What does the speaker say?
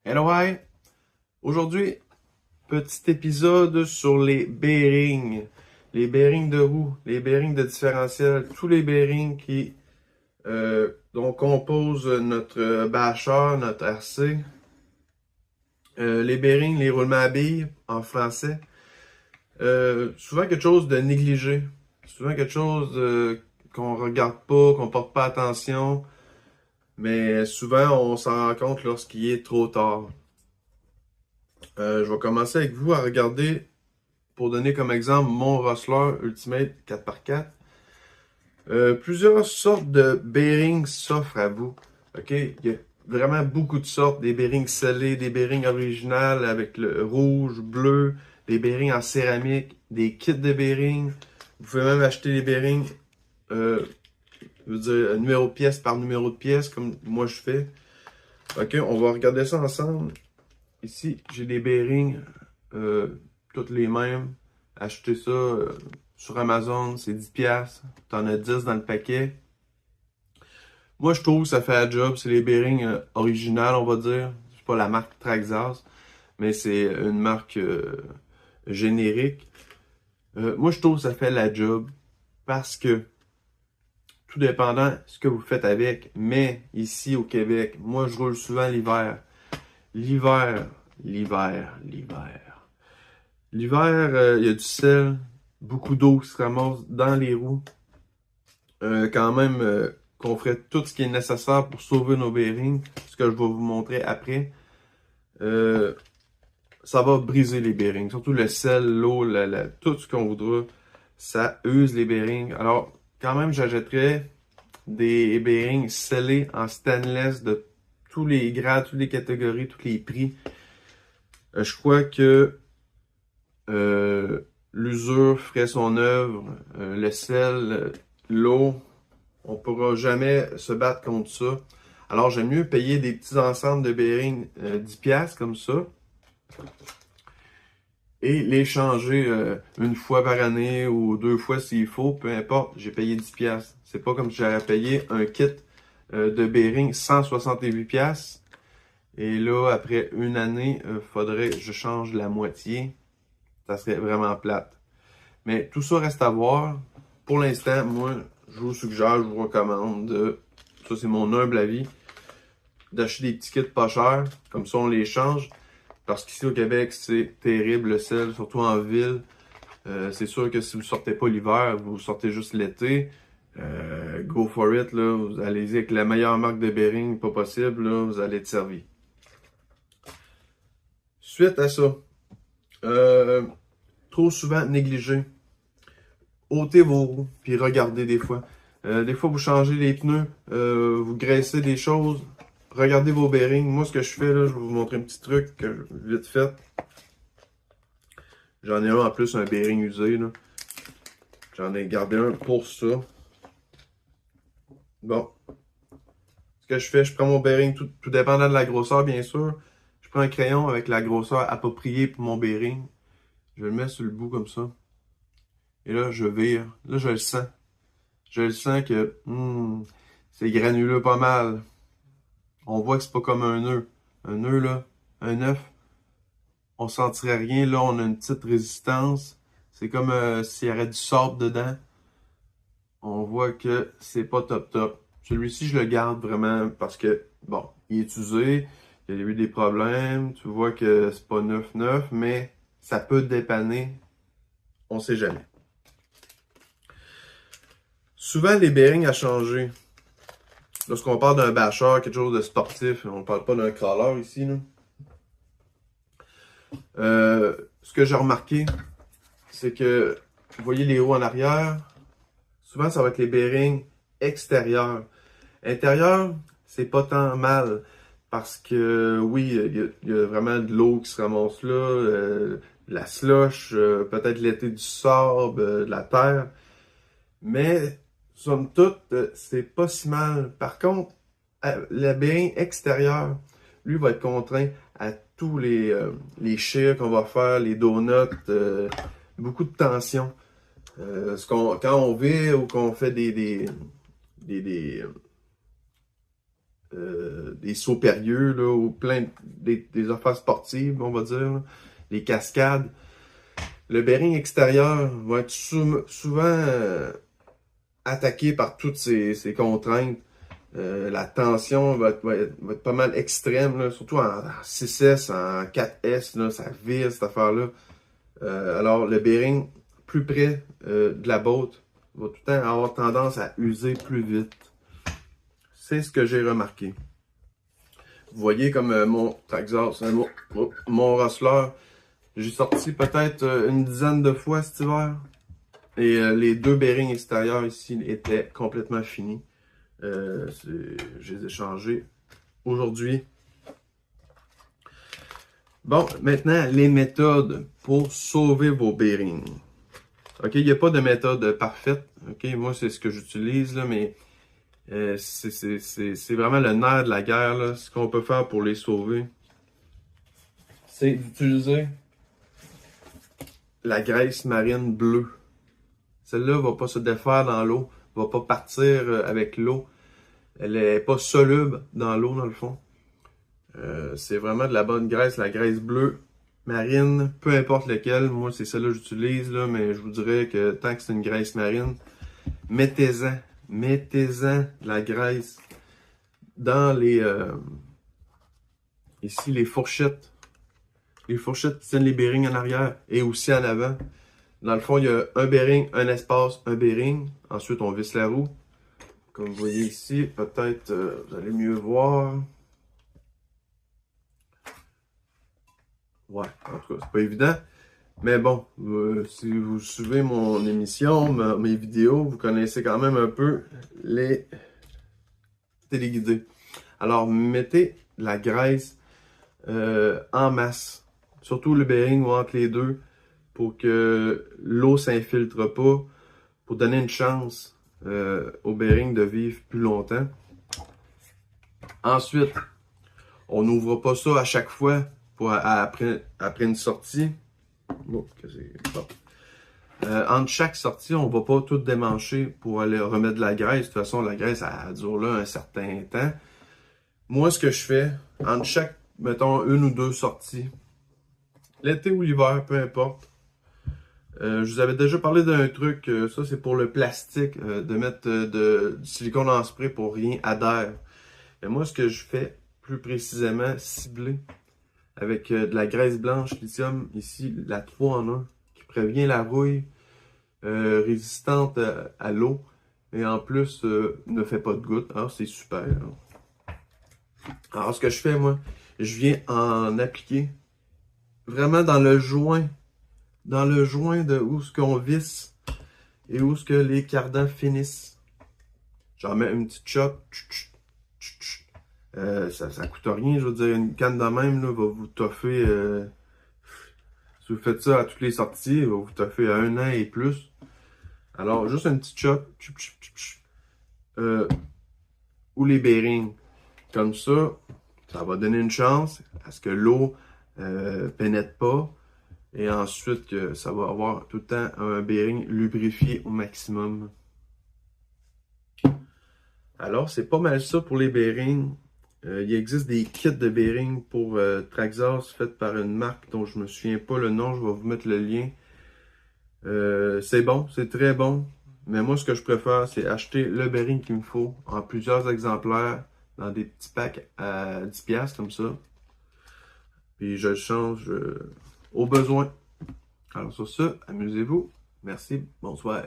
Hello, hi! Aujourd'hui, petit épisode sur les bearings. Les bearings de roue, les bearings de différentiel, tous les bearings qui dont composent notre basher, notre RC. Les bearings, les roulements à billes en français. Souvent quelque chose de négligé. Souvent quelque chose qu'on regarde pas, qu'on porte pas attention. Mais souvent, on s'en rend compte lorsqu'il est trop tard. Je vais commencer avec vous à regarder, pour donner comme exemple, mon Rustler Ultimate 4x4. Plusieurs sortes de bearings s'offrent à vous. OK? Il y a vraiment beaucoup de sortes. Des bearings scellés, des bearings originales avec le rouge, bleu, des bearings en céramique, des kits de bearings. Vous pouvez même acheter des bearings, je veux dire, numéro de pièce par numéro de pièce, comme moi je fais. OK? On va regarder ça ensemble. Ici, j'ai des bearings, toutes les mêmes. Acheter ça sur Amazon, c'est 10$. T'en as 10 dans le paquet. Moi, je trouve que ça fait la job. C'est les bearings originales, on va dire. C'est pas la marque Traxxas, mais c'est une marque générique. Moi, je trouve que ça fait la job parce que, tout dépendant de ce que vous faites avec, mais ici au Québec, moi, je roule souvent l'hiver. L'hiver, l'hiver. L'hiver, il y a du sel, beaucoup d'eau qui se ramasse dans les roues. Quand même, qu'on ferait tout ce qui est nécessaire pour sauver nos bearings, ce que je vais vous montrer après. Euh, Ça va briser les bearings, surtout le sel, l'eau, tout ce qu'on voudra, ça use les bearings. Alors, quand même, j'achèterais des bearings scellés en stainless de tous les grades, toutes les catégories, tous les prix. Je crois que l'usure ferait son œuvre, le sel, l'eau, on pourra jamais se battre contre ça. Alors j'aime mieux payer des petits ensembles de bearings 10$ comme ça et les changer une fois par année ou deux fois s'il faut, peu importe, j'ai payé 10$. C'est pas comme si j'aurais payé un kit de bearings 168$. Et là, après une année, faudrait que je change la moitié. Ça serait vraiment plate. Mais tout ça reste à voir. Pour l'instant, moi, je vous suggère, je vous recommande ça c'est mon humble avis, d'acheter des petits kits pas chers. Comme ça, on les change. Parce qu'ici au Québec, c'est terrible le sel, surtout en ville. C'est sûr que si vous sortez pas l'hiver, vous sortez juste l'été. Go for it, là. Vous allez-y avec la meilleure marque de bearing, pas possible, là, vous allez être servi. Suite à ça, euh, trop souvent négligé. Ôtez vos roues, puis regardez des fois. Des fois, vous changez les pneus, vous graissez des choses, regardez vos bearings. Moi, ce que je fais, là, je vais vous montrer un petit truc vite fait. J'en ai un en plus, un bearing usé, là. J'en ai gardé un pour ça. Bon, ce que je fais, je prends mon bearing, tout dépendant de la grosseur, bien sûr. Je prends un crayon avec la grosseur appropriée pour mon bearing. Je le mets sur le bout comme ça. Et là, je vire. Là, je le sens. Je le sens que c'est granuleux pas mal. On voit que c'est pas comme un nœud. Un nœud, là, un œuf, on sentirait rien. Là, on a une petite résistance. C'est comme s'il y avait du sable dedans. On voit que c'est pas top top. Celui-ci, je le garde vraiment parce que, bon, il est usé. Il y a eu des problèmes. Tu vois que c'est pas neuf neuf, mais ça peut dépanner. On sait jamais. Souvent, les bearings à changer. Lorsqu'on parle d'un basher, quelque chose de sportif, on parle pas d'un crawler ici, là. Ce que j'ai remarqué, c'est que, vous voyez les roues en arrière, souvent ça va être les bearings extérieurs. Intérieur, c'est pas tant mal, parce que oui, il y a vraiment de l'eau qui se ramasse là, de la slush, peut-être l'été du sable, de la terre, mais somme toute, c'est pas si mal. Par contre, le bearing extérieur, lui, va être contraint à tous les shears qu'on va faire, les donuts, beaucoup de tension. Quand on vire ou qu'on fait des des sauts périlleux, là, ou des affaires sportives, on va dire, là, les cascades. Le bearing extérieur va être souvent attaqué par toutes ces contraintes. La tension va être pas mal extrême, là, surtout en 6S, en 4S, là, ça vire cette affaire-là. Alors, le bearing plus près de la botte va tout le temps avoir tendance à user plus vite. C'est ce que j'ai remarqué. Vous voyez comme mon Traxxas, mon Rustler, j'ai sorti peut-être une dizaine de fois cet hiver. Et les deux bearings extérieurs ici étaient complètement finis. Je les ai changés aujourd'hui. Bon, maintenant, les méthodes pour sauver vos bearings. OK, il n'y a pas de méthode parfaite. OK, moi, c'est ce que j'utilise, là, mais c'est vraiment le nerf de la guerre, là. Ce qu'on peut faire pour les sauver, c'est d'utiliser la graisse marine bleue. Celle-là va pas se défaire dans l'eau, va pas partir avec l'eau. Elle est pas soluble dans l'eau, dans le fond. C'est vraiment de la bonne graisse, la graisse bleue marine, peu importe laquelle. Moi, c'est celle-là que j'utilise, là, mais je vous dirais que tant que c'est une graisse marine, mettez-en de la graisse dans les ici les fourchettes. Les fourchettes qui tiennent les bearings en arrière et aussi en avant. Dans le fond, il y a un bearing, un espace, un bearing. Ensuite, on visse la roue. Comme vous voyez ici, peut-être vous allez mieux voir. Ouais, en tout cas, c'est pas évident. Mais bon, si vous suivez mon émission, mes vidéos, vous connaissez quand même un peu les téléguidés. Alors, mettez de la graisse en masse, surtout le bearing ou entre les deux, pour que l'eau s'infiltre pas, pour donner une chance au bearing de vivre plus longtemps. Ensuite, on n'ouvre pas ça à chaque fois après une sortie. Oh, bon. Entre chaque sortie, on ne va pas tout démancher pour aller remettre de la graisse. De toute façon, la graisse, elle dure là un certain temps. Moi, ce que je fais, entre chaque, mettons, une ou deux sorties, l'été ou l'hiver, peu importe, je vous avais déjà parlé d'un truc, ça c'est pour le plastique, de mettre du silicone en spray pour rien adhère. Mais moi, ce que je fais, plus précisément, ciblé, avec de la graisse blanche lithium, ici, la 3 en 1, qui prévient la rouille, résistante à l'eau, et en plus, ne fait pas de gouttes. Alors, c'est super. Alors, ce que je fais, moi, je viens en appliquer vraiment dans le joint de où ce qu'on visse et où ce que les cardans finissent. J'en mets une petite shot. Ça coûte rien, je veux dire, une canne de même là, va vous toffer. Si vous faites ça à toutes les sorties, il va vous toffer à 1 an et plus. Alors, juste une petite shot. Ou les bearings. Comme ça va donner une chance à ce que l'eau pénètre pas. Et ensuite, que ça va avoir tout le temps un bearing lubrifié au maximum. Alors, c'est pas mal ça pour les bearings. Il existe des kits de bearings pour Traxxas faits par une marque dont je me souviens pas le nom. Je vais vous mettre le lien. C'est bon, c'est très bon. Mais moi, ce que je préfère, c'est acheter le bearing qu'il me faut en plusieurs exemplaires dans des petits packs à 10$ comme ça. Puis je le change au besoin. Alors sur ce, amusez-vous. Merci, bonsoir.